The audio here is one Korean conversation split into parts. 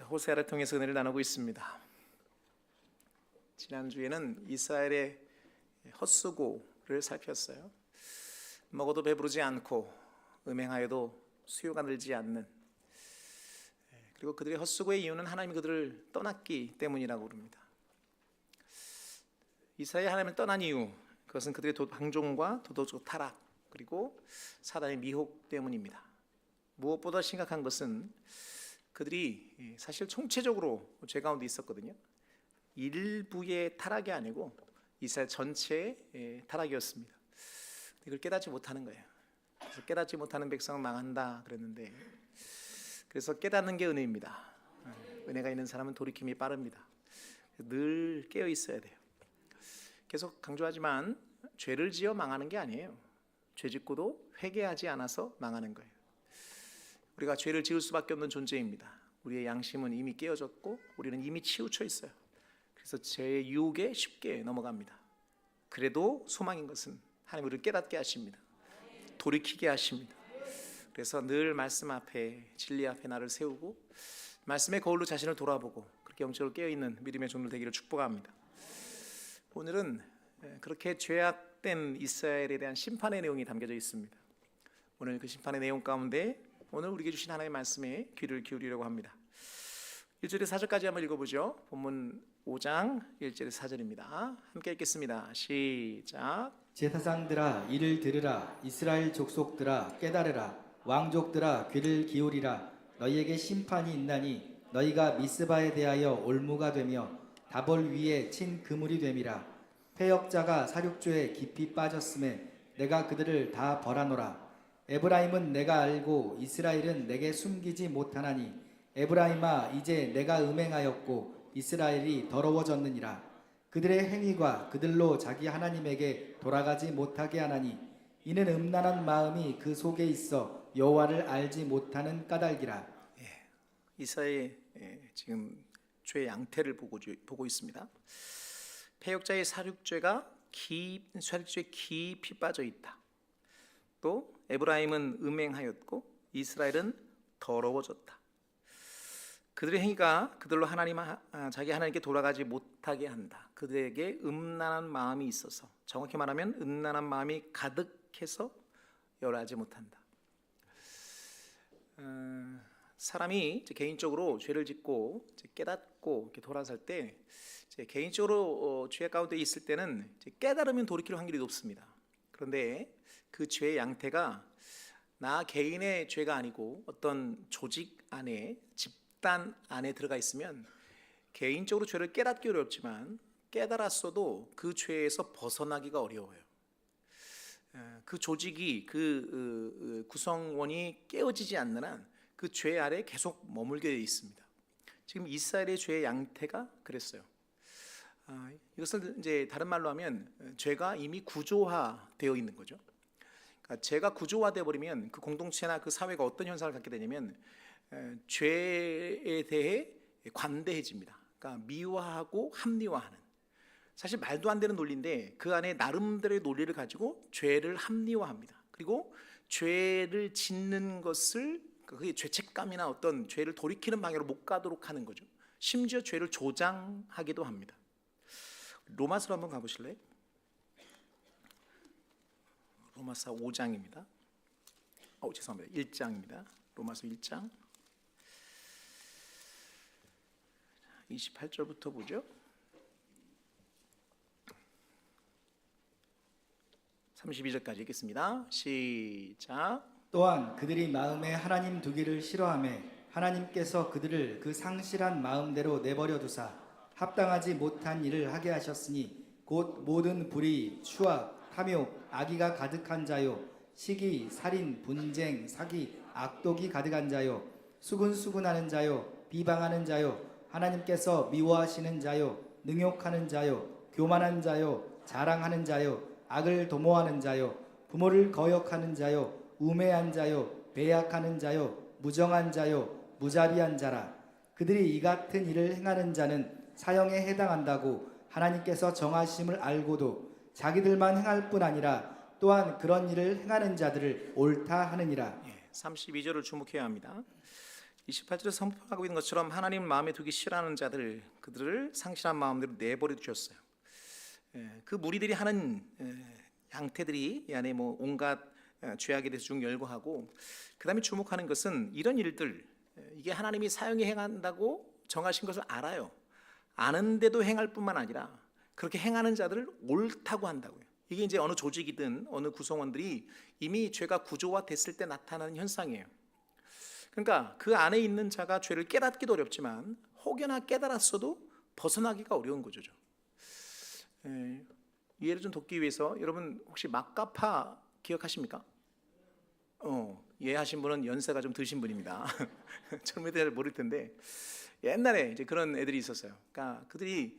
호세아를 통해서 은혜를 나누고 있습니다. 지난주에는 이스라엘의 헛수고를 살폈어요. 먹어도 배부르지 않고 음행하여도 수요가 늘지 않는, 그리고 그들의 헛수고의 이유는 하나님이 그들을 떠났기 때문이라고 그럽니다. 이스라엘이 하나님을 떠난 이유, 그것은 그들의 방종과 도덕적 타락, 그리고 사단의 미혹 때문입니다. 무엇보다 심각한 것은 그들이 사실 총체적으로 죄 가운데 있었거든요. 일부의 타락이 아니고 이스라엘 전체의 타락이었습니다. 이걸 깨닫지 못하는 거예요. 그래서 깨닫지 못하는 백성은 망한다 그랬는데, 그래서 깨닫는 게 은혜입니다. 은혜가 있는 사람은 돌이킴이 빠릅니다. 늘 깨어 있어야 돼요. 계속 강조하지만 죄를 지어 망하는 게 아니에요. 죄 짓고도 회개하지 않아서 망하는 거예요. 우리가 죄를 지을 수밖에 없는 존재입니다. 우리의 양심은 이미 깨어졌고 우리는 이미 치우쳐 있어요. 그래서 죄의 유혹에 쉽게 넘어갑니다. 그래도 소망인 것은 하나님 우리를 깨닫게 하십니다. 돌이키게 하십니다. 그래서 늘 말씀 앞에, 진리 앞에 나를 세우고 말씀의 거울로 자신을 돌아보고 그렇게 영적으로 깨어있는 믿음의 종들 되기를 축복합니다. 오늘은 그렇게 죄악된 이스라엘에 대한 심판의 내용이 담겨져 있습니다. 오늘 그 심판의 내용 가운데 오늘 우리에게 주신 하나님의 말씀에 귀를 기울이려고 합니다. 1절에서 4절까지 한번 읽어보죠. 본문 5장 1절에서 4절입니다. 함께 읽겠습니다. 시작. 제사장들아 이를 들으라. 이스라엘 족속들아 깨달으라. 왕족들아 귀를 기울이라. 너희에게 심판이 있나니 너희가 미스바에 대하여 올무가 되며 다볼 위에 친 그물이 됨이라. 패역자가 사륙조에 깊이 빠졌음에 내가 그들을 다 벌하노라. 에브라임은 내가 알고 이스라엘은 내게 숨기지 못하나니 에브라임아 이제 내가 음행하였고 이스라엘이 더러워졌느니라. 그들의 행위가 그들로 자기 하나님에게 돌아가지 못하게 하나니 이는 음란한 마음이 그 속에 있어 여호와를 알지 못하는 까닭이라. 이스라엘 지금 죄의 양태를 보고 있습니다. 패역자의 사륙죄에 깊이 빠져 있다. 또 에브라임은 음행하였고 이스라엘은 더러워졌다. 그들의 행위가 그들로 자기 하나님께 돌아가지 못하게 한다. 그들에게 음란한 마음이 있어서, 정확히 말하면 음란한 마음이 가득해서 열하지 못한다. 사람이 개인적으로 죄를 짓고 깨닫고 이렇게 돌아설 때, 개인적으로 죄 가운데 있을 때는 깨달으면 돌이킬 확률이 높습니다. 그런데 그 죄의 양태가 나 개인의 죄가 아니고 어떤 조직 안에, 집단 안에 들어가 있으면 개인적으로 죄를 깨닫기 어렵지만 깨달았어도 그 죄에서 벗어나기가 어려워요. 그 조직이, 그 구성원이 깨어지지 않는 한 그 죄 아래 계속 머물게 되어 있습니다. 지금 이스라엘의 죄의 양태가 그랬어요. 이것을 이제 다른 말로 하면 죄가 이미 구조화되어 있는 거죠. 그러니까 죄가 구조화되어 버리면 그 공동체나 그 사회가 어떤 현상을 갖게 되냐면 죄에 대해 관대해집니다. 그러니까 미화하고 합리화하는, 사실 말도 안 되는 논리인데 그 안에 나름대로의 논리를 가지고 죄를 합리화합니다. 그리고 죄를 짓는 것을, 그게 죄책감이나 어떤 죄를 돌이키는 방향으로 못 가도록 하는 거죠. 심지어 죄를 조장하기도 합니다. 로마서로 한번 가보실래요? 로마서 5장입니다. 죄송합니다. 1장입니다. 로마서 1장 28절부터 보죠. 32절까지 읽겠습니다. 시작. 또한 그들이 마음에 하나님 두기를 싫어하며 하나님께서 그들을 그 상실한 마음대로 내버려 두사 합당하지 못한 일을 하게 하셨으니 곧 모든 불의, 추악, 탐욕, 악의가 가득한 자요, 시기, 살인, 분쟁, 사기, 악독이 가득한 자요, 수근수근하는 자요, 비방하는 자요, 하나님께서 미워하시는 자요, 능욕하는 자요, 교만한 자요, 자랑하는 자요, 악을 도모하는 자요, 부모를 거역하는 자요, 우매한 자요, 배약하는 자요, 무정한 자요, 무자비한 자라. 그들이 이 같은 일을 행하는 자는 사형에 해당한다고 하나님께서 정하심을 알고도 자기들만 행할 뿐 아니라 또한 그런 일을 행하는 자들을 옳다 하느니라. 32절을 주목해야 합니다. 28절에 선포하고 있는 것처럼 하나님을 마음에 두기 싫어하는 자들, 그들을 상실한 마음대로 내버려 두셨어요. 그 무리들이 하는 양태들이 이 안에 뭐 온갖 죄악에 대해서 쭉 열거하고, 그 다음에 주목하는 것은 이런 일들, 이게 하나님이 사용에 행한다고 정하신 것을 알아요. 아는데도 행할 뿐만 아니라 그렇게 행하는 자들을 옳다고 한다고요. 이게 이제 어느 조직이든 어느 구성원들이 이미 죄가 구조화됐을 때 나타나는 현상이에요. 그러니까 그 안에 있는 자가 죄를 깨닫기도 어렵지만 혹여나 깨달았어도 벗어나기가 어려운 거죠. 이해를 좀 돕기 위해서 여러분 혹시 막가파 기억하십니까? 이해하신 분은 연세가 좀 드신 분입니다. 젊은 애들 모를 텐데 옛날에 이제 그런 애들이 있었어요. 그러니까 그들이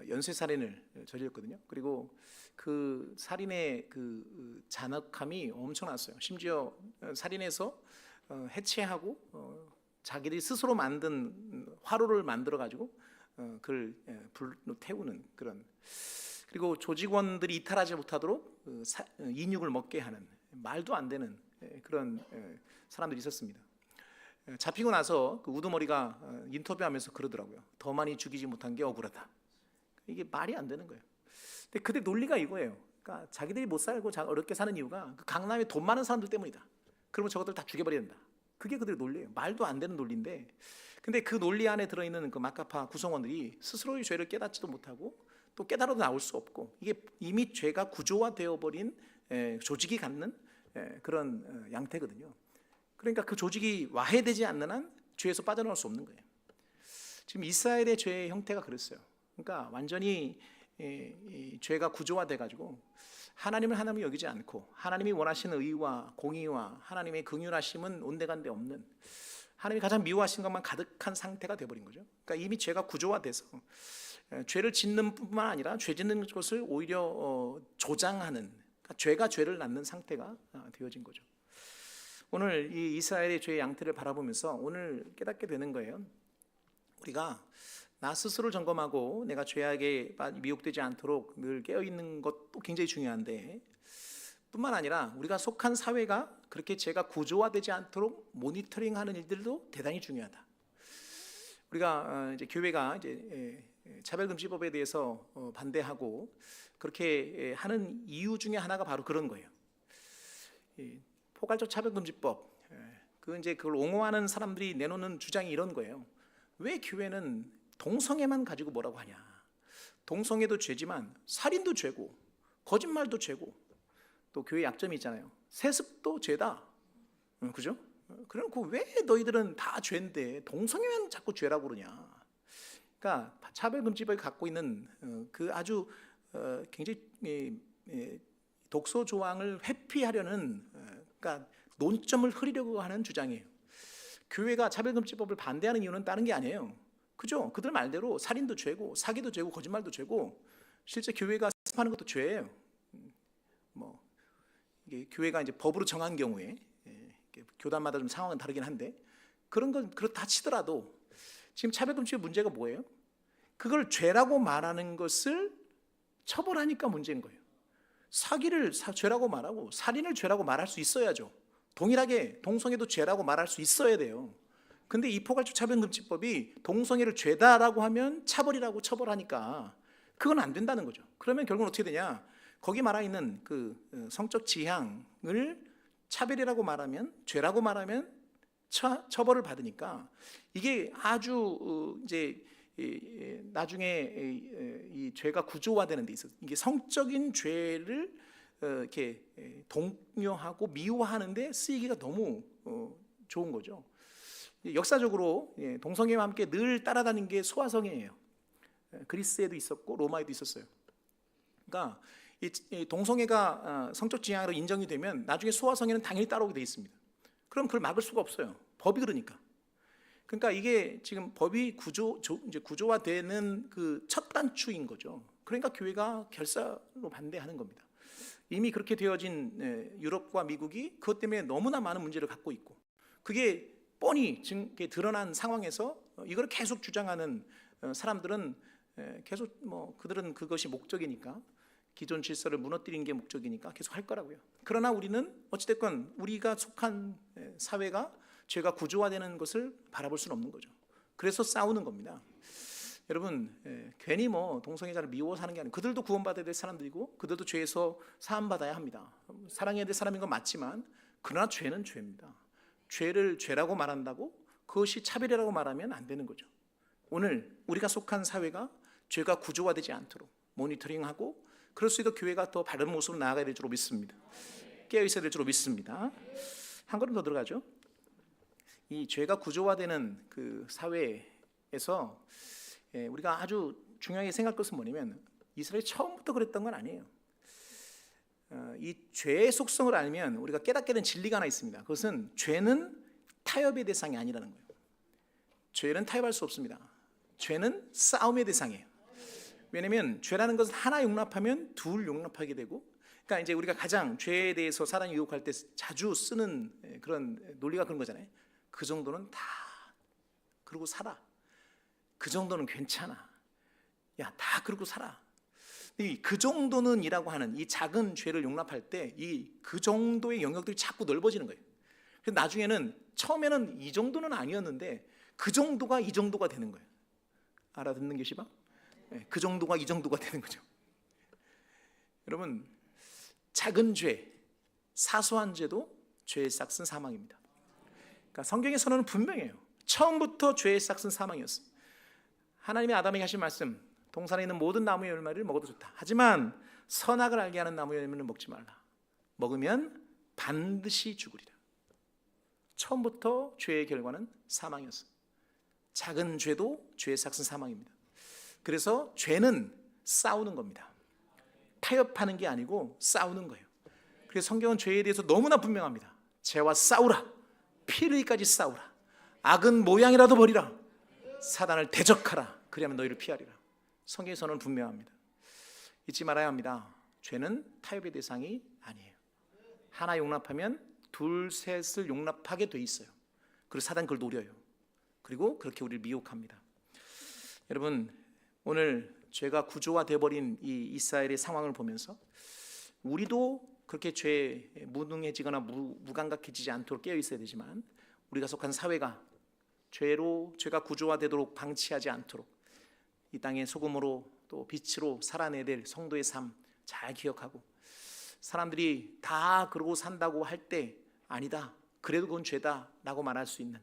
연쇄 살인을 저질렀거든요. 그리고 그 살인의 그 잔혹함이 엄청났어요. 심지어 살인해서 해체하고 자기들이 스스로 만든 화로를 만들어 가지고 그걸 불로 태우는 그런, 그리고 조직원들이 이탈하지 못하도록 인육을 먹게 하는 말도 안 되는 그런 사람들이 있었습니다. 잡히고 나서 그 우두머리가 인터뷰하면서 그러더라고요. 더 많이 죽이지 못한 게 억울하다. 이게 말이 안 되는 거예요. 근데 그때 논리가 이거예요. 그러니까 자기들이 못 살고 어렵게 사는 이유가 그 강남에 돈 많은 사람들 때문이다. 그러면 저것들 다 죽여버려야 된다. 그게 그들의 논리예요. 말도 안 되는 논리인데, 근데 그 논리 안에 들어있는 그 막가파 구성원들이 스스로의 죄를 깨닫지도 못하고 또 깨달아도 나올 수 없고, 이게 이미 죄가 구조화되어 버린 조직이 갖는 그런 양태거든요. 그러니까 그 조직이 와해되지 않는 한 죄에서 빠져나올 수 없는 거예요. 지금 이스라엘의 죄의 형태가 그랬어요. 그러니까 완전히 이 죄가 구조화돼 가지고 하나님을 하나님이 여기지 않고, 하나님이 원하시는 의와 공의와 하나님의 긍휼하심은 온데간데 없는, 하나님이 가장 미워하신 것만 가득한 상태가 되어버린 거죠. 그러니까 이미 죄가 구조화돼서 죄를 짓는 뿐만 아니라 죄 짓는 것을 오히려 조장하는, 그러니까 죄가 죄를 낳는 상태가 되어진 거죠. 오늘 이 이스라엘의 죄의 양태를 바라보면서 오늘 깨닫게 되는 거예요. 우리가 나 스스로를 점검하고 내가 죄악에 미혹되지 않도록 늘 깨어있는 것도 굉장히 중요한데, 뿐만 아니라 우리가 속한 사회가 그렇게 죄가 구조화되지 않도록 모니터링하는 일들도 대단히 중요하다. 우리가 이제 교회가 이제 차별금지법에 대해서 반대하고 그렇게 하는 이유 중에 하나가 바로 그런 거예요. 포괄적 차별금지법, 그걸 옹호하는 사람들이 내놓는 주장이 이런 거예요. 왜 교회는 동성애만 가지고 뭐라고 하냐? 동성애도 죄지만 살인도 죄고 거짓말도 죄고, 또 교회 약점이 있잖아요. 세습도 죄다. 그죠? 그래놓고 왜 너희들은 다 죄인데 동성애만 자꾸 죄라고 그러냐? 그러니까 차별금지법이 갖고 있는 그 아주 굉장히 독소 조항을 회피하려는, 그러니까 논점을 흐리려고 하는 주장이에요. 교회가 차별금지법을 반대하는 이유는 다른 게 아니에요. 그죠? 그들 말대로 살인도 죄고 사기도 죄고 거짓말도 죄고, 실제 교회가 습하는 것도 죄예요. 뭐 이게 교회가 이제 법으로 정한 경우에 교단마다 좀 상황은 다르긴 한데, 그런 건 그렇다 치더라도 지금 차별금지의 문제가 뭐예요? 그걸 죄라고 말하는 것을 처벌하니까 문제인 거예요. 사기를 죄라고 말하고 살인을 죄라고 말할 수 있어야죠. 동일하게 동성애도 죄라고 말할 수 있어야 돼요. 근데 이 포괄적 차별금지법이 동성애를 죄다라고 하면 차벌이라고 처벌하니까 그건 안 된다는 거죠. 그러면 결국은 어떻게 되냐? 거기 말하 있는 그 성적 지향을 차별이라고 말하면, 죄라고 말하면 처벌을 받으니까, 이게 아주 이제 나중에 이 죄가 구조화되는 데 있어서 이게 성적인 죄를 이렇게 독려하고 미워하는데 쓰이기가 너무 좋은 거죠. 역사적으로 동성애와 함께 늘 따라다닌 게 소아성애예요. 그리스에도 있었고 로마에도 있었어요. 그러니까 이 동성애가 성적 지향으로 인정이 되면 나중에 소아성애는 당연히 따라오게 돼 있습니다. 그럼 그걸 막을 수가 없어요. 법이 그러니까. 그러니까 이게 지금 법이 이제 구조화되는 그 첫 단추인 거죠. 그러니까 교회가 결사로 반대하는 겁니다. 이미 그렇게 되어진 유럽과 미국이 그것 때문에 너무나 많은 문제를 갖고 있고, 그게 뻔히 드러난 상황에서 이걸 계속 주장하는 사람들은 계속 그들은 그것이 목적이니까, 기존 질서를 무너뜨리는 게 목적이니까 계속 할 거라고요. 그러나 우리는 어찌됐건 우리가 속한 사회가 죄가 구조화되는 것을 바라볼 수는 없는 거죠. 그래서 싸우는 겁니다. 여러분, 괜히 뭐 동성애자를 미워서 하는 게 아니고 그들도 구원받아야 될 사람들이고 그들도 죄에서 사함받아야 합니다. 사랑해야 될 사람인 건 맞지만 그러나 죄는 죄입니다. 죄를 죄라고 말한다고 그것이 차별이라고 말하면 안 되는 거죠. 오늘 우리가 속한 사회가 죄가 구조화되지 않도록 모니터링하고 그럴 수 있도록 교회가 더 바른 모습으로 나아가야 될 줄로 믿습니다. 깨어 있어야 될 줄로 믿습니다. 한 걸음 더 들어가죠. 이 죄가 구조화되는 그 사회에서 우리가 아주 중요하게 생각할 것은 뭐냐면 이스라엘이 처음부터 그랬던 건 아니에요. 이 죄의 속성을 알면 우리가 깨닫게 된 진리가 하나 있습니다. 그것은 죄는 타협의 대상이 아니라는 거예요. 죄는 타협할 수 없습니다. 죄는 싸움의 대상이에요. 왜냐하면 죄라는 것은 하나 용납하면 둘 용납하게 되고, 그러니까 이제 우리가 가장 죄에 대해서 사단이 유혹할 때 자주 쓰는 그런 논리가 그런 거잖아요. 그 정도는 다 그러고 살아. 그 정도는 괜찮아. 야, 다 그러고 살아. 이 그 정도는이라고 하는 이 작은 죄를 용납할 때 이 그 정도의 영역들이 자꾸 넓어지는 거예요. 그래서 나중에는 처음에는 이 정도는 아니었는데 그 정도가 이 정도가 되는 거예요. 알아듣는 계시봐? 그 정도가 이 정도가 되는 거죠. 여러분, 작은 죄, 사소한 죄도 죄의 싹은 사망입니다. 그러니까 성경의 선언은 분명해요. 처음부터 죄의 싹은 사망이었어요. 하나님이 아담에게 하신 말씀, 동산에 있는 모든 나무의 열매를 먹어도 좋다. 하지만 선악을 알게 하는 나무의 열매는 먹지 말라. 먹으면 반드시 죽으리라. 처음부터 죄의 결과는 사망이었어요. 작은 죄도 죄의 싹은 사망입니다. 그래서 죄는 싸우는 겁니다. 타협하는 게 아니고 싸우는 거예요. 그래서 성경은 죄에 대해서 너무나 분명합니다. 죄와 싸우라. 피를 흘리기까지 싸우라. 악은 모양이라도 버리라. 사단을 대적하라. 그리하면 너희를 피하리라. 성경에서는 분명합니다. 잊지 말아야 합니다. 죄는 타협의 대상이 아니에요. 하나 용납하면 둘, 셋을 용납하게 돼 있어요. 그리고 사단 그걸 노려요. 그리고 그렇게 우리를 미혹합니다. 여러분, 오늘 죄가 구조화돼 버린 이 이스라엘의 상황을 보면서 우리도 그렇게 죄에 무능해지거나 무감각해지지 않도록 깨어 있어야 되지만 우리가 속한 사회가 죄가 구조화되도록 방치하지 않도록 이 땅의 소금으로 또 빛으로 살아내야 될 성도의 삶 잘 기억하고, 사람들이 다 그러고 산다고 할 때 아니다, 그래도 그건 죄다라고 말할 수 있는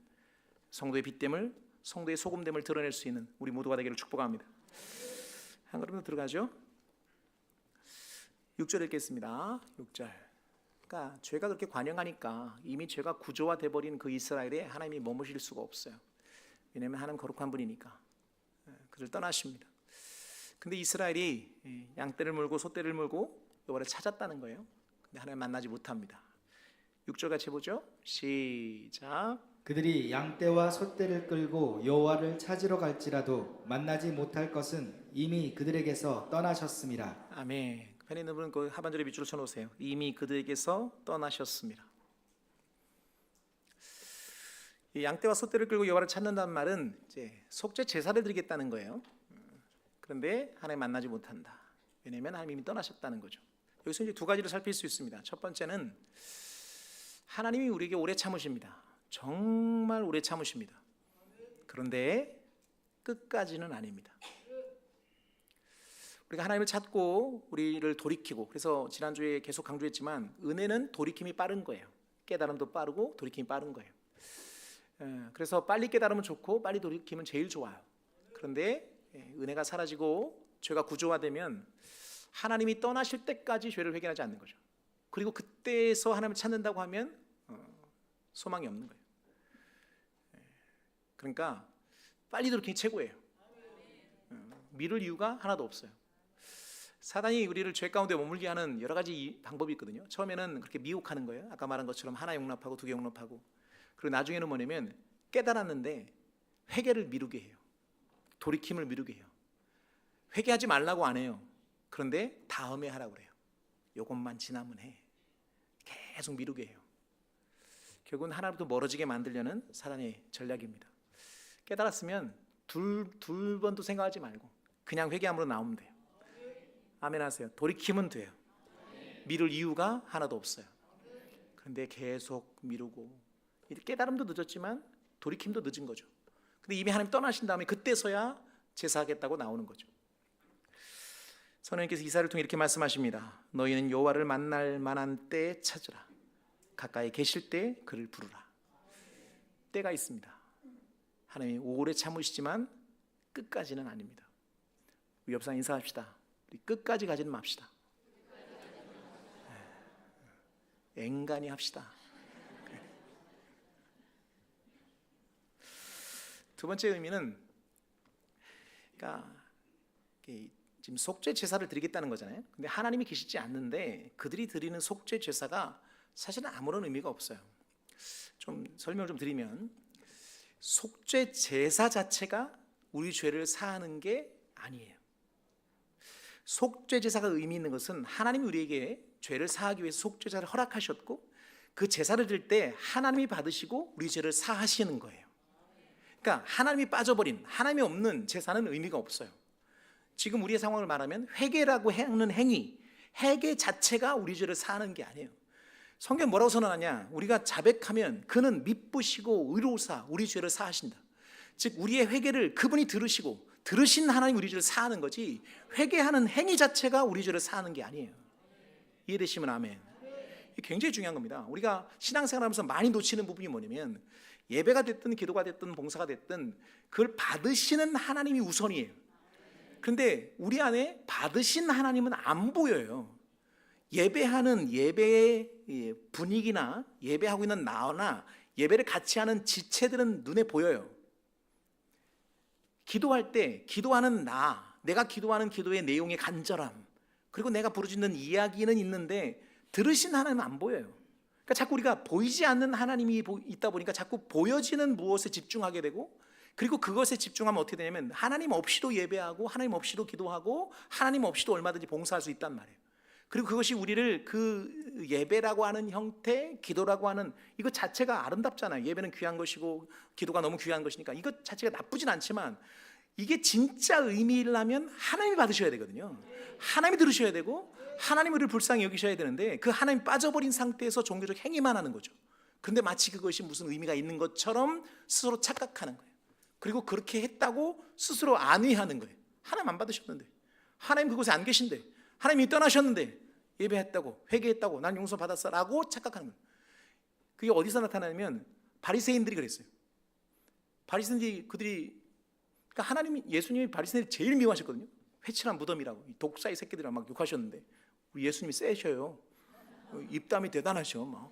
성도의 빛됨을, 성도의 소금됨을 드러낼 수 있는 우리 모두가 되기를 축복합니다. 한 걸음 더 들어가죠. 6절 읽겠습니다. 6절. 그러니까 죄가 그렇게 관영하니까 이미 죄가 구조화돼 버린 그 이스라엘에 하나님이 머무실 수가 없어요. 왜냐하면 하나님 거룩한 분이니까 그를 떠나십니다. 근데 이스라엘이 양떼를 물고 소떼를 물고 여호와를 찾았다는 거예요. 근데 하나님 만나지 못합니다. 6절 같이 보죠. 시작. 그들이 양떼와 소떼를 끌고 여호와를 찾으러 갈지라도 만나지 못할 것은 이미 그들에게서 떠나셨습니다. 아멘. 편히 있는 분은 그 하반절에 밑줄을 쳐놓으세요. 이미 그들에게서 떠나셨습니다. 이 양떼와 소떼를 끌고 여호와를 찾는다는 말은 이제 속죄 제사를 드리겠다는 거예요. 그런데 하나님 만나지 못한다. 왜냐하면 하나님이 떠나셨다는 거죠. 여기서 이제 두 가지를 살필 수 있습니다. 첫 번째는 하나님이 우리에게 오래 참으십니다. 정말 오래 참으십니다. 그런데 끝까지는 아닙니다. 우리가 하나님을 찾고 우리를 돌이키고, 그래서 지난주에 계속 강조했지만 은혜는 돌이킴이 빠른 거예요. 깨달음도 빠르고 돌이킴이 빠른 거예요. 그래서 빨리 깨달으면 좋고 빨리 돌이키면 제일 좋아요. 그런데 은혜가 사라지고 죄가 구조화되면 하나님이 떠나실 때까지 죄를 회개하지 않는 거죠. 그리고 그때에서 하나님을 찾는다고 하면 소망이 없는 거예요. 그러니까 빨리 돌이키는 게 최고예요. 미룰 이유가 하나도 없어요. 사단이 우리를 죄 가운데 머물게 하는 여러 가지 방법이 있거든요. 처음에는 그렇게 미혹하는 거예요. 아까 말한 것처럼 하나 용납하고 두 개 용납하고, 그리고 나중에는 뭐냐면 깨달았는데 회개를 미루게 해요. 돌이킴을 미루게 해요. 회개하지 말라고 안 해요. 그런데 다음에 하라고 그래요. 요것만 지나면 해. 계속 미루게 해요. 결국은 하나로부터 멀어지게 만들려는 사단의 전략입니다. 깨달았으면 둘 번도 생각하지 말고 그냥 회개함으로 나오면 돼요. 아멘 하세요. 돌이키면 돼요. 미룰 이유가 하나도 없어요. 그런데 계속 미루고 깨달음도 늦었지만 돌이킴도 늦은 거죠. 근데 이미 하나님 떠나신 다음에 그때서야 제사하겠다고 나오는 거죠. 선생님께서 이사를 통해 이렇게 말씀하십니다. 너희는 여호와를 만날 만한 때에 찾으라. 가까이 계실 때 그를 부르라. 때가 있습니다. 하나님이 오래 참으시지만 끝까지는 아닙니다. 우리 옆 사람 인사합시다. 우리 끝까지 가지는 맙시다. 앵간히 합시다. 두 번째 의미는, 그러니까 지금 속죄 제사를 드리겠다는 거잖아요. 근데 하나님이 계시지 않는데 그들이 드리는 속죄 제사가 사실은 아무런 의미가 없어요. 좀 설명을 좀 드리면, 속죄 제사 자체가 우리 죄를 사하는 게 아니에요. 속죄 제사가 의미 있는 것은 하나님이 우리에게 죄를 사하기 위해서 속죄 제사를 허락하셨고, 그 제사를 드릴 때 하나님이 받으시고 우리 죄를 사하시는 거예요. 그러니까 하나님이 빠져버린, 하나님이 없는 제사는 의미가 없어요. 지금 우리의 상황을 말하면 회개라고 하는 행위, 회개 자체가 우리 죄를 사하는 게 아니에요. 성경 뭐라고 선언하냐? 우리가 자백하면 그는 미쁘시고 의로우사 우리 죄를 사하신다. 즉 우리의 회개를 그분이 들으시고 들으신 하나님 우리 죄를 사하는 거지, 회개하는 행위 자체가 우리 죄를 사하는 게 아니에요. 이해되시면 아멘. 이게 굉장히 중요한 겁니다. 우리가 신앙생활하면서 많이 놓치는 부분이 뭐냐면, 예배가 됐든 기도가 됐든 봉사가 됐든 그걸 받으시는 하나님이 우선이에요. 그런데 우리 안에 받으신 하나님은 안 보여요. 예배하는 예배의 분위기나 예배하고 있는 나나 예배를 같이 하는 지체들은 눈에 보여요. 기도할 때 기도하는 내가 기도하는 기도의 내용의 간절함, 그리고 내가 부르짖는 이야기는 있는데 들으신 하나님은 안 보여요. 그러니까 자꾸 우리가 보이지 않는 하나님이 있다 보니까 자꾸 보여지는 무엇에 집중하게 되고, 그리고 그것에 집중하면 어떻게 되냐면 하나님 없이도 예배하고 하나님 없이도 기도하고 하나님 없이도 얼마든지 봉사할 수 있단 말이에요. 그리고 그것이 우리를 그 예배라고 하는 형태, 기도라고 하는 이것 자체가 아름답잖아요. 예배는 귀한 것이고 기도가 너무 귀한 것이니까 이것 자체가 나쁘진 않지만, 이게 진짜 의미라면 하나님이 받으셔야 되거든요. 하나님이 들으셔야 되고 하나님이 우리를 불쌍히 여기셔야 되는데, 그 하나님 빠져버린 상태에서 종교적 행위만 하는 거죠. 그런데 마치 그것이 무슨 의미가 있는 것처럼 스스로 착각하는 거예요. 그리고 그렇게 했다고 스스로 안위하는 거예요. 하나님 안 받으셨는데, 하나님 그곳에 안 계신데, 하나님이 떠나셨는데 예배했다고, 회개했다고, 난 용서받았어 라고 착각하는 거예요. 그게 어디서 나타나냐면 바리새인들이 그랬어요. 바리새인들이 그러니까 하나님이, 예수님이 바리새인들이 제일 미워하셨거든요. 회칠한 무덤이라고, 독사의 새끼들이랑 막 욕하셨는데 우리 예수님이 세셔요. 입담이 대단하셔 막.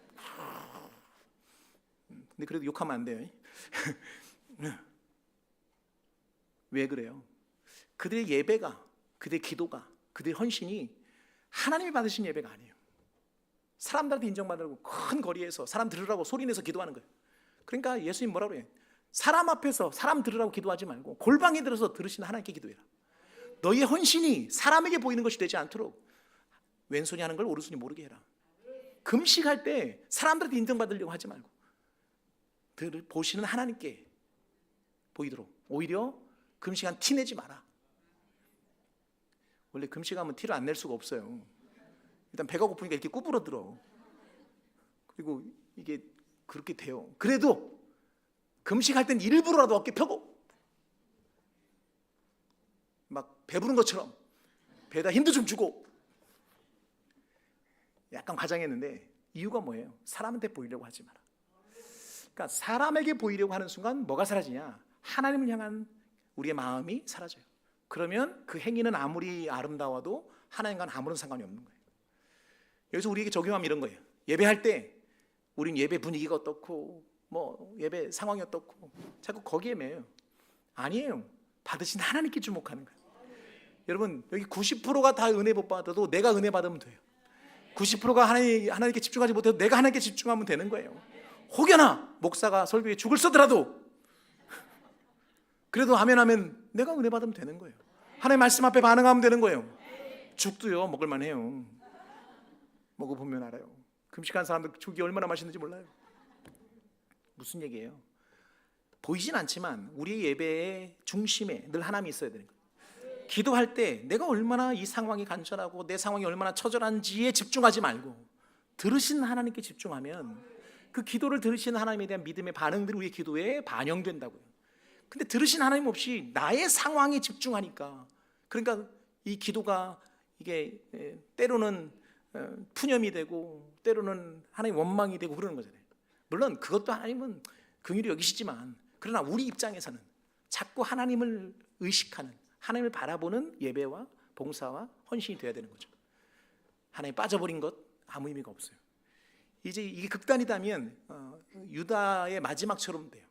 근데 그래도 욕하면 안 돼요. 왜 그래요? 그들의 예배가, 그들의 기도가, 그들의 헌신이 하나님이 받으신 예배가 아니에요. 사람들한테 인정받으려고 큰 거리에서 사람 들으라고 소리내서 기도하는 거예요. 그러니까 예수님 뭐라고 그래요? 사람 앞에서 사람 들으라고 기도하지 말고 골방에 들어서 들으시는 하나님께 기도해라. 너희의 헌신이 사람에게 보이는 것이 되지 않도록 왼손이 하는 걸 오른손이 모르게 해라. 금식할 때 사람들한테 인정받으려고 하지 말고 보시는 하나님께 보이도록, 오히려 금식한 티 내지 마라. 원래 금식하면 티를 안 낼 수가 없어요. 일단 배가 고프니까 이렇게 구부러들어. 그리고 이게 그렇게 돼요. 그래도 금식할 땐 일부러라도 어깨 펴고 막 배부른 것처럼 배에다 힘도 좀 주고, 약간 과장했는데 이유가 뭐예요? 사람한테 보이려고 하지 마라. 그러니까 사람에게 보이려고 하는 순간 뭐가 사라지냐? 하나님을 향한 우리의 마음이 사라져요. 그러면 그 행위는 아무리 아름다워도 하나님과는 아무런 상관이 없는 거예요. 여기서 우리에게 적용하면 이런 거예요. 예배할 때 우린 예배 분위기가 어떻고 뭐 예배 상황이 어떻고 자꾸 거기에 매여요. 아니에요. 받으신 하나님께 주목하는 거예요. 여러분, 여기 90%가 다 은혜 못 받아도 내가 은혜 받으면 돼요. 90%가 하나님께 집중하지 못해도 내가 하나님께 집중하면 되는 거예요. 혹여나 목사가 설교에 죽을 써더라도 그래도 아멘 하면 내가 은혜 받으면 되는 거예요. 하나님 말씀 앞에 반응하면 되는 거예요. 죽도요 먹을만 해요. 먹어보면 알아요. 금식한 사람들 죽이 얼마나 맛있는지 몰라요. 무슨 얘기예요? 보이진 않지만 우리의 예배의 중심에 늘 하나님이 있어야 되는 거예요. 기도할 때 내가 얼마나 이 상황이 간절하고 내 상황이 얼마나 처절한지에 집중하지 말고 들으신 하나님께 집중하면 그 기도를 들으시는 하나님에 대한 믿음의 반응들이 우리의 기도에 반영된다고요. 근데 들으신 하나님 없이 나의 상황에 집중하니까, 그러니까 이 기도가 이게 때로는 푸념이 되고 때로는 하나님 원망이 되고 그러는 거잖아요. 물론 그것도 하나님은 긍휼히 여기시지만, 그러나 우리 입장에서는 자꾸 하나님을 의식하는, 하나님을 바라보는 예배와 봉사와 헌신이 되어야 되는 거죠. 하나님 빠져버린 것 아무 의미가 없어요. 이제 이게 극단이다면 유다의 마지막처럼 돼요.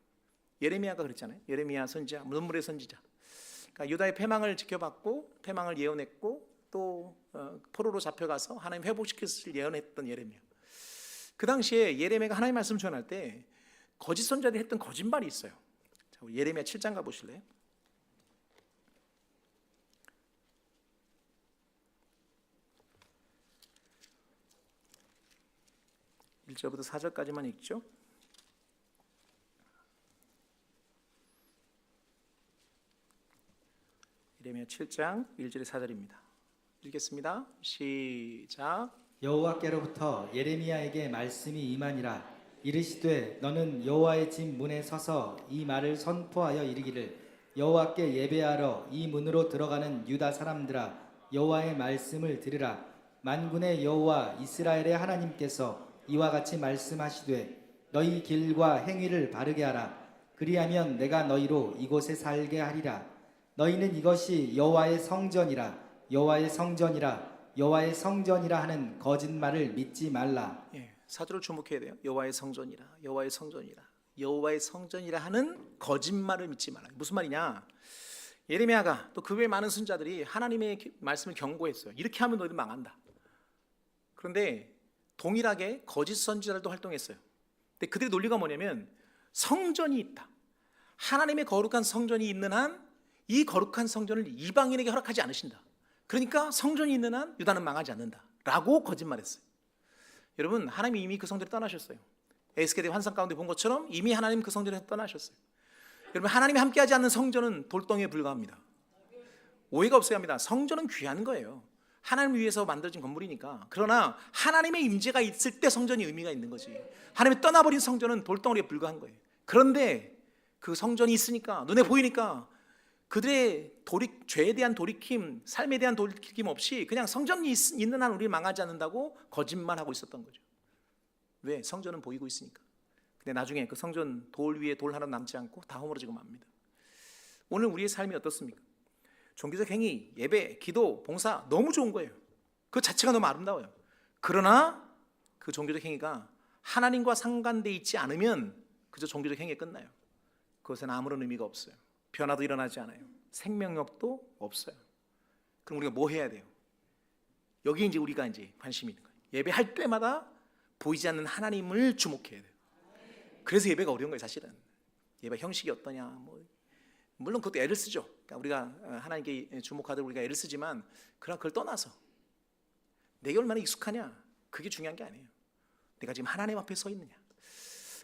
예레미야가 그랬잖아요. 예레미야 선지자, 눈물의 선지자. 그러니까 유다의 패망을 지켜봤고 패망을 예언했고 또 포로로 잡혀가서 하나님 회복시켰을 예언했던 예레미야. 그 당시에 예레미야가 하나님 말씀 전할 때 거짓 선지자들이 했던 거짓말이 있어요. 자, 우리 예레미야 7장 가보실래요? (1) 절부터 (4) 절까지만 읽죠. 예레미야 7장 1절에 4절입니다. 읽겠습니다. 시작. 여호와께로부터 예레미야에게 말씀이 임하니라. 이르시되 너는 여호와의 집 문에 서서 이 말을 선포하여 이르기를, 여호와께 예배하러 이 문으로 들어가는 유다 사람들아, 여호와의 말씀을 들으라. 만군의 여호와 이스라엘의 하나님께서 이와 같이 말씀하시되 너희 길과 행위를 바르게 하라. 그리하면 내가 너희로 이곳에 살게 하리라. 너희는 이것이 여호와의 성전이라, 여호와의 성전이라, 여호와의 성전이라 하는 거짓말을 믿지 말라. 예, 4절을 주목해야 돼요. 여호와의 성전이라, 여호와의 성전이라, 여호와의 성전이라 하는 거짓말을 믿지 말라. 무슨 말이냐? 예레미야가 또 그 외 많은 선지자들이 하나님의 말씀을 경고했어요. 이렇게 하면 너희들 망한다. 그런데 동일하게 거짓 선지자들도 활동했어요. 근데 그들의 논리가 뭐냐면, 성전이 있다, 하나님의 거룩한 성전이 있는 한 이 거룩한 성전을 이방인에게 허락하지 않으신다. 그러니까 성전이 있는 한 유다는 망하지 않는다 라고 거짓말했어요. 여러분, 하나님이 이미 그 성전을 떠나셨어요. 에스겔의 환상 가운데 본 것처럼 이미 하나님 그 성전에서 떠나셨어요. 여러분, 하나님이 함께하지 않는 성전은 돌덩이에 불과합니다. 오해가 없어야 합니다. 성전은 귀한 거예요. 하나님을 위해서 만들어진 건물이니까. 그러나 하나님의 임재가 있을 때 성전이 의미가 있는 거지, 하나님이 떠나버린 성전은 돌덩이에 불과한 거예요. 그런데 그 성전이 있으니까, 눈에 보이니까 그들의 죄에 대한 돌이킴, 삶에 대한 돌이킴 없이 그냥 성전이 있는 한 우리 망하지 않는다고 거짓말하고 있었던 거죠. 왜? 성전은 보이고 있으니까. 근데 나중에 그 성전 돌 위에 돌 하나 남지 않고 다 허물어지고 맙니다. 오늘 우리의 삶이 어떻습니까? 종교적 행위, 예배, 기도, 봉사 너무 좋은 거예요. 그 자체가 너무 아름다워요. 그러나 그 종교적 행위가 하나님과 상관되어 있지 않으면 그저 종교적 행위에 끝나요. 그것은 아무런 의미가 없어요. 변화도 일어나지 않아요. 생명력도 없어요. 그럼 우리가 뭐 해야 돼요? 여기 이제 우리가 이제 관심이 있는 거예요. 예배할 때마다 보이지 않는 하나님을 주목해야 돼요. 그래서 예배가 어려운 거예요, 사실은. 예배 형식이 어떠냐, 물론 그것도 애를 쓰죠. 그러니까 우리가 하나님께 주목하도록 우리가 애를 쓰지만, 그러나 그걸 떠나서 내게 얼마나 익숙하냐, 그게 중요한 게 아니에요. 내가 지금 하나님 앞에 서 있느냐.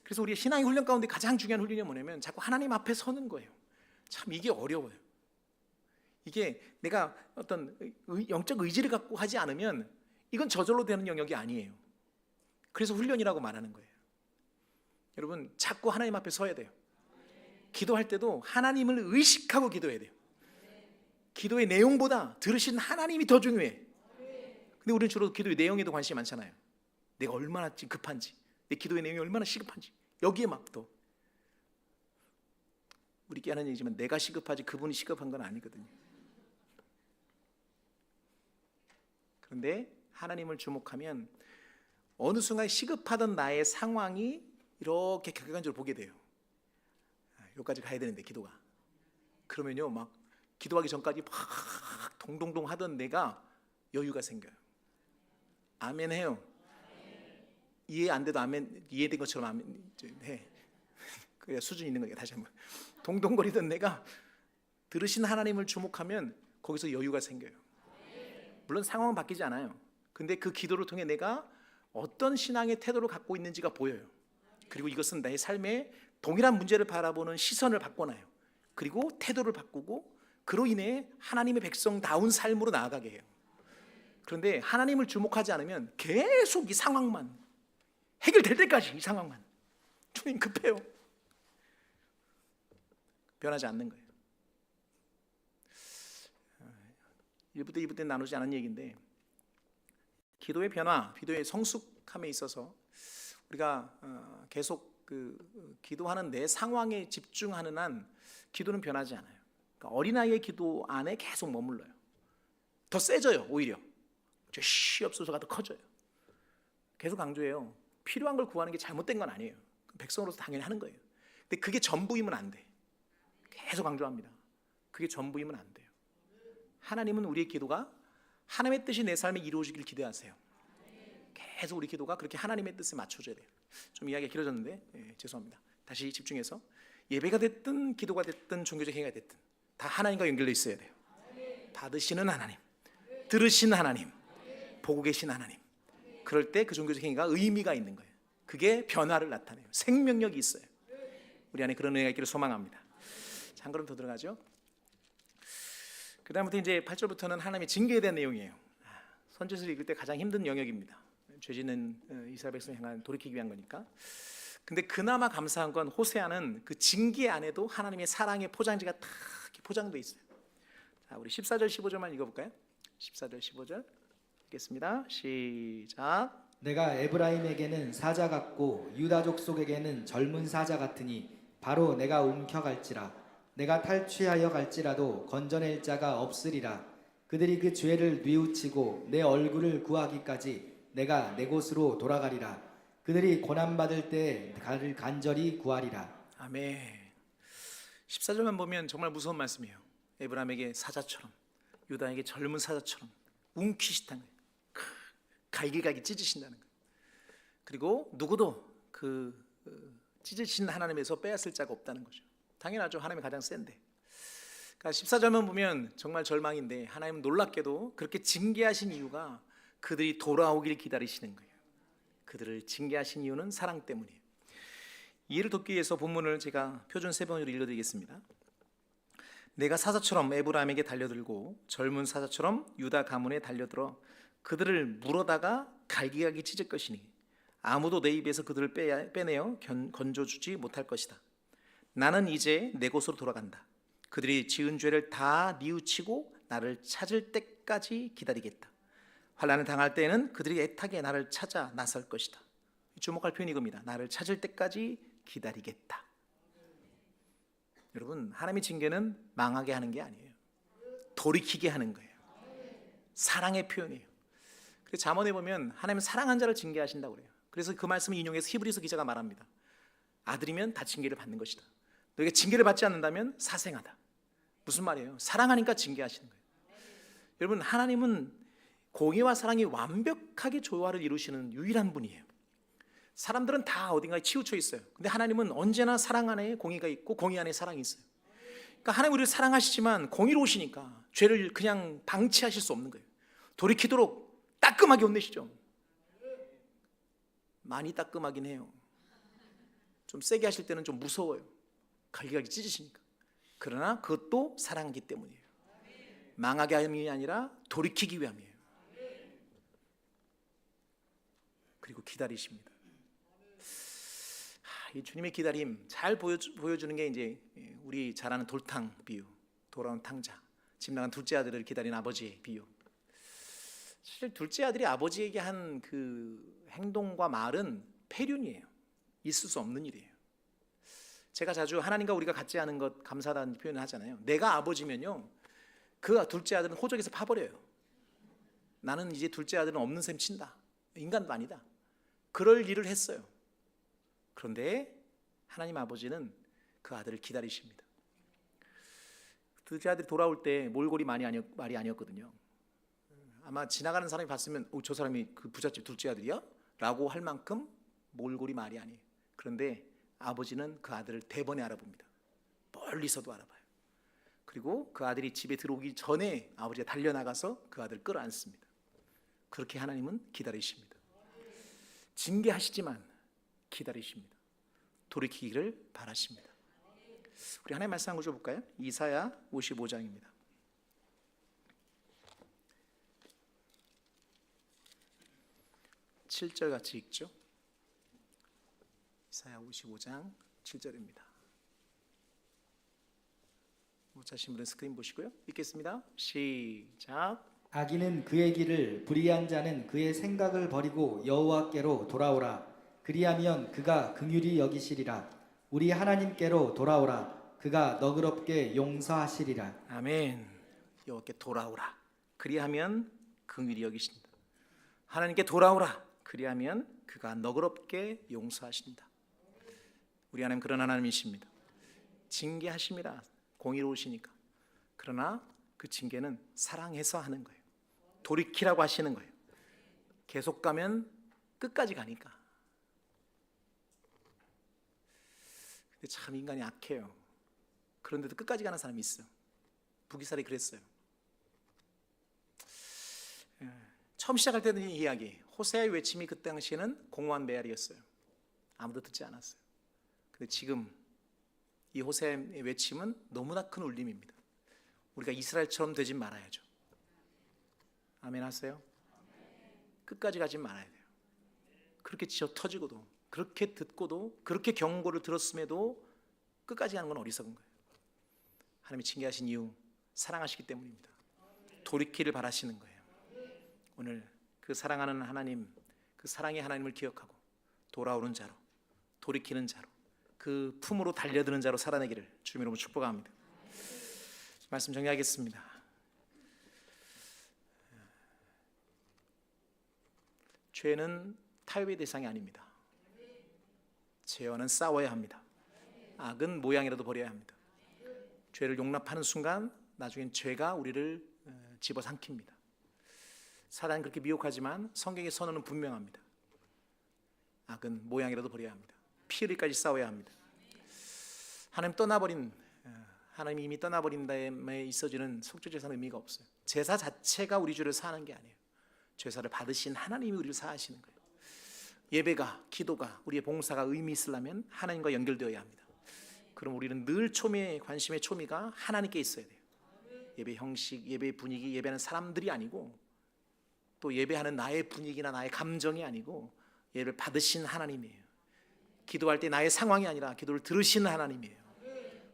그래서 우리의 신앙의 훈련 가운데 가장 중요한 훈련이 뭐냐면 자꾸 하나님 앞에 서는 거예요. 참 이게 어려워요. 이게 내가 어떤 영적 의지를 갖고 하지 않으면 이건 저절로 되는 영역이 아니에요. 그래서 훈련이라고 말하는 거예요. 여러분, 자꾸 하나님 앞에 서야 돼요. 기도할 때도 하나님을 의식하고 기도해야 돼요. 기도의 내용보다 들으신 하나님이 더 중요해. 근데 우리는 주로 기도의 내용에도 관심이 많잖아요. 내가 얼마나 급한지, 내 기도의 내용이 얼마나 시급한지, 여기에 막 또 우리끼리 하는 얘기지만 내가 시급하지 그분이 시급한 건 아니거든요. 그런데 하나님을 주목하면 어느 순간 시급하던 나의 상황이 이렇게 객관적으로 보게 돼요. 여기까지 가야 되는데 기도가. 그러면요, 막 기도하기 전까지 막 동동동 하던 내가 여유가 생겨요. 아멘 해요. 이해 안 돼도 아멘, 이해된 것처럼 아멘 해. 그래야 수준 있는 거예요. 다시 한번. 동동거리던 내가 들으신 하나님을 주목하면 거기서 여유가 생겨요. 물론 상황은 바뀌지 않아요. 근데 그 기도를 통해 내가 어떤 신앙의 태도를 갖고 있는지가 보여요. 그리고 이것은 나의 삶에 동일한 문제를 바라보는 시선을 바꿔놔요. 그리고 태도를 바꾸고 그로 인해 하나님의 백성다운 삶으로 나아가게 해요. 그런데 하나님을 주목하지 않으면 계속 이 상황만 해결될 때까지 이 상황만 주님 급해요. 변하지 않는 거예요. 1부 때 2부 때 나누지 않은 얘기인데, 기도의 변화, 기도의 성숙함에 있어서 우리가 계속 기도하는 내 상황에 집중하는 한 기도는 변하지 않아요. 그러니까 어린아이의 기도 안에 계속 머물러요. 더 세져요. 오히려 시옵소서가 더 커져요. 계속 강조해요. 필요한 걸 구하는 게 잘못된 건 아니에요. 백성으로서 당연히 하는 거예요. 근데 그게 전부이면 안 돼. 계속 강조합니다. 그게 전부이면 안 돼요. 하나님은 우리의 기도가 하나님의 뜻이 내 삶에 이루어지길 기대하세요. 계속 우리 기도가 그렇게 하나님의 뜻에 맞춰져야 돼요. 좀 이야기가 길어졌는데 죄송합니다. 다시 집중해서, 예배가 됐든 기도가 됐든 종교적 행위가 됐든 다 하나님과 연결되어 있어야 돼요. 받으시는 하나님, 들으신 하나님, 보고 계신 하나님. 그럴 때 그 종교적 행위가 의미가 있는 거예요. 그게 변화를 나타내요. 생명력이 있어요. 우리 안에 그런 은혜가 있기를 소망합니다. 자, 한 걸음 더 들어가죠. 그 다음부터 이제 8절부터는 하나님의 징계에 대한 내용이에요. 선지서를 읽을 때 가장 힘든 영역입니다. 죄짓는 이스라엘 백성을 향한 돌이키기 위한 거니까. 근데 그나마 감사한 건 호세아는 그 징계 안에도 하나님의 사랑의 포장지가 다 포장되어 있어요. 자, 우리 14절 15절만 읽어볼까요? 14절 15절 읽겠습니다. 시작. 내가 에브라임에게는 사자 같고 유다 족속에게는 젊은 사자 같으니 바로 내가 움켜갈지라. 내가 탈취하여 갈지라도 건져낼 자가 없으리라. 그들이 그 죄를 뉘우치고 내 얼굴을 구하기까지 내가 내 곳으로 돌아가리라. 그들이 고난받을 때 나를 간절히 구하리라. 아멘. 14절만 보면 정말 무서운 말씀이에요. 에브라임에게 사자처럼, 유다에게 젊은 사자처럼 움키시다는 거예요. 갈기갈기 찢으신다는 거예요. 그리고 누구도 그 찢으신 하나님에서 빼앗을 자가 없다는 거죠. 당연하죠. 하나님이 가장 센데. 그러니까 14절만 보면 정말 절망인데, 하나님은 놀랍게도 그렇게 징계하신 이유가 그들이 돌아오길 기다리시는 거예요. 그들을 징계하신 이유는 사랑 때문이에요. 이해를 돕기 위해서 본문을 제가 표준 세번으로 읽어드리겠습니다. 내가 사자처럼 에브라임에게 달려들고 젊은 사자처럼 유다 가문에 달려들어 그들을 물어다가 갈기갈기 찢을 것이니 아무도 내 입에서 그들을 빼내어 건져주지 못할 것이다. 나는 이제 내 곳으로 돌아간다. 그들이 지은 죄를 다 뉘우치고 나를 찾을 때까지 기다리겠다. 환난을 당할 때에는 그들이 애타게 나를 찾아 나설 것이다. 주목할 표현이 이겁니다. 나를 찾을 때까지 기다리겠다. 여러분, 하나님의 징계는 망하게 하는 게 아니에요. 돌이키게 하는 거예요. 사랑의 표현이에요. 그래서 잠언에 보면 하나님은 사랑한 자를 징계하신다고 그래요. 그래서 그 말씀을 인용해서 히브리서 기자가 말합니다. 아들이면 다 징계를 받는 것이다. 너희가 징계를 받지 않는다면 사생하다. 무슨 말이에요? 사랑하니까 징계하시는 거예요. 여러분, 하나님은 공의와 사랑이 완벽하게 조화를 이루시는 유일한 분이에요. 사람들은 다 어딘가에 치우쳐 있어요. 근데 하나님은 언제나 사랑 안에 공의가 있고 공의 안에 사랑이 있어요. 그러니까 하나님 우리를 사랑하시지만 공의로우시니까 죄를 그냥 방치하실 수 없는 거예요. 돌이키도록 따끔하게 혼내시죠. 많이 따끔하긴 해요. 좀 세게 하실 때는 좀 무서워요. 갈기갈기 찢으시니까. 그러나 그것도 사랑이기 때문이에요. 망하게 함이 아니라 돌이키기 위함이에요. 그리고 기다리십니다. 이 주님의 기다림 잘 보여주는 게 이제 우리 잘 아는 돌탕 비유, 돌아온 탕자, 집 나간 둘째 아들을 기다린 아버지의 비유. 사실 둘째 아들이 아버지에게 한 그 행동과 말은 폐륜이에요. 있을 수 없는 일이에요. 제가 자주 하나님과 우리가 같지 않은 것 감사하다는 표현을 하잖아요. 내가 아버지면요, 그 둘째 아들은 호적에서 파버려요. 나는 이제 둘째 아들은 없는 셈 친다. 인간도 아니다. 그럴 일을 했어요. 그런데 하나님 아버지는 그 아들을 기다리십니다. 둘째 아들이 돌아올 때 몰골이 말이 아니었거든요. 아마 지나가는 사람이 봤으면 저 사람이 그 부잣집 둘째 아들이야? 라고 할 만큼 몰골이 말이 아니에요. 그런데 아버지는 그 아들을 대번에 알아봅니다. 멀리서도 알아봐요. 그리고 그 아들이 집에 들어오기 전에 아버지가 달려나가서 그 아들을 끌어안습니다. 그렇게 하나님은 기다리십니다. 징계하시지만 기다리십니다. 돌이키기를 바라십니다. 우리 하나님 말씀 한 구절 볼까요? 이사야 55장입니다. 7절 같이 읽죠. 이사야 55장 7절입니다. 못 찾으신 분은 스크린 보시고요. 읽겠습니다. 시작. 악인은 그의 길을, 불의한 자는 그의 생각을 버리고 여호와께로 돌아오라. 그리하면 그가 긍휼히 여기시리라. 우리 하나님께로 돌아오라. 그가 너그럽게 용서하시리라. 아멘. 여호와께 돌아오라. 그리하면 긍휼히 여기신다. 하나님께 돌아오라. 그리하면 그가 너그럽게 용서하신다. 우리 하나님 그런 하나님이십니다. 징계하십니다. 공의로우시니까. 그러나 그 징계는 사랑해서 하는 거예요. 돌이키라고 하시는 거예요. 계속 가면 끝까지 가니까. 근데 참 인간이 악해요. 그런데도 끝까지 가는 사람이 있어요. 부기살이 그랬어요. 처음 시작할 때는 이 이야기, 호세아의 외침이 그 당시에는 공허한 메아리였어요. 아무도 듣지 않았어요. 근데 지금 이 호세아의 외침은 너무나 큰 울림입니다. 우리가 이스라엘처럼 되지 말아야죠. 아멘 하세요? 끝까지 가지 말아야 돼요. 그렇게 지어 터지고도, 그렇게 듣고도, 그렇게 경고를 들었음에도 끝까지 가는 건 어리석은 거예요. 하나님이 징계하신 이유, 사랑하시기 때문입니다. 돌이키를 바라시는 거예요. 오늘 그 사랑하는 하나님, 그 사랑의 하나님을 기억하고 돌아오는 자로, 돌이키는 자로, 그 품으로 달려드는 자로 살아내기를 주님 이름으로 축복합니다. 말씀 정리하겠습니다. 죄는 타협의 대상이 아닙니다. 죄와는 싸워야 합니다. 악은 모양이라도 버려야 합니다. 죄를 용납하는 순간 나중엔 죄가 우리를 집어삼킵니다. 사단은 그렇게 미혹하지만 성경의 선언은 분명합니다. 악은 모양이라도 버려야 합니다. 피 흘리기까지 싸워야 합니다. 하나님이 이미 떠나버린 다음에 있어지는 속죄제사는 의미가 없어요. 제사 자체가 우리 죄를 사하는 게 아니에요. 죄사를 받으신 하나님이 우리를 사하시는 거예요. 예배가, 기도가, 우리의 봉사가 의미 있으려면 하나님과 연결되어야 합니다. 그럼 우리는 늘 관심의 초미가 하나님께 있어야 돼요. 예배 형식, 예배 분위기, 예배하는 사람들이 아니고, 또 예배하는 나의 분위기나 나의 감정이 아니고 예배를 받으신 하나님이에요. 기도할 때 나의 상황이 아니라 기도를 들으시는 하나님이에요.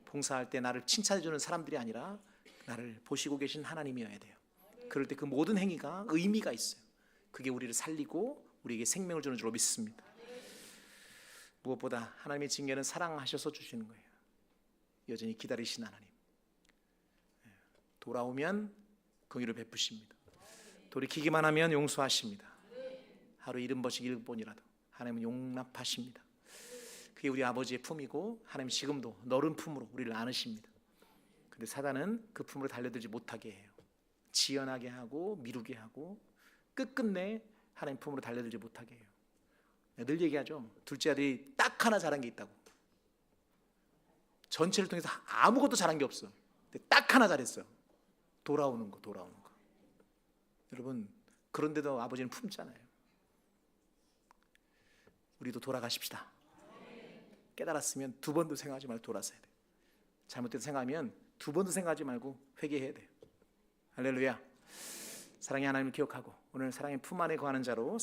봉사할 때 나를 칭찬해 주는 사람들이 아니라 나를 보시고 계신 하나님이어야 돼요. 그럴 때 그 모든 행위가 의미가 있어요. 그게 우리를 살리고 우리에게 생명을 주는 줄로 믿습니다. 무엇보다 하나님의 징계는 사랑하셔서 주시는 거예요. 여전히 기다리신 하나님. 돌아오면 긍휼을 베푸십니다. 돌이키기만 하면 용서하십니다. 하루 70번씩 7번이라도 하나님은 용납하십니다. 그게 우리 아버지의 품이고 하나님 지금도 너른 품으로 우리를 안으십니다. 그런데 사단은 그 품으로 달려들지 못하게 해요. 지연하게 하고 미루게 하고 끝끝내 하나님 품으로 달려들지 못하게 해요. 늘 얘기하죠. 둘째 아들이 딱 하나 잘한 게 있다고. 전체를 통해서 아무것도 잘한 게 없어. 근데 딱 하나 잘했어요. 돌아오는 거. 여러분, 그런데도 아버지는 품잖아요. 우리도 돌아가십시다. 깨달았으면 두 번도 생각하지 말고 돌아서야 돼요. 잘못돼서 생각하면 두 번도 생각하지 말고 회개해야 돼요. 할렐루야. 사랑의 하나님을 기억하고 오늘 사랑의 품 안에 거하는 자로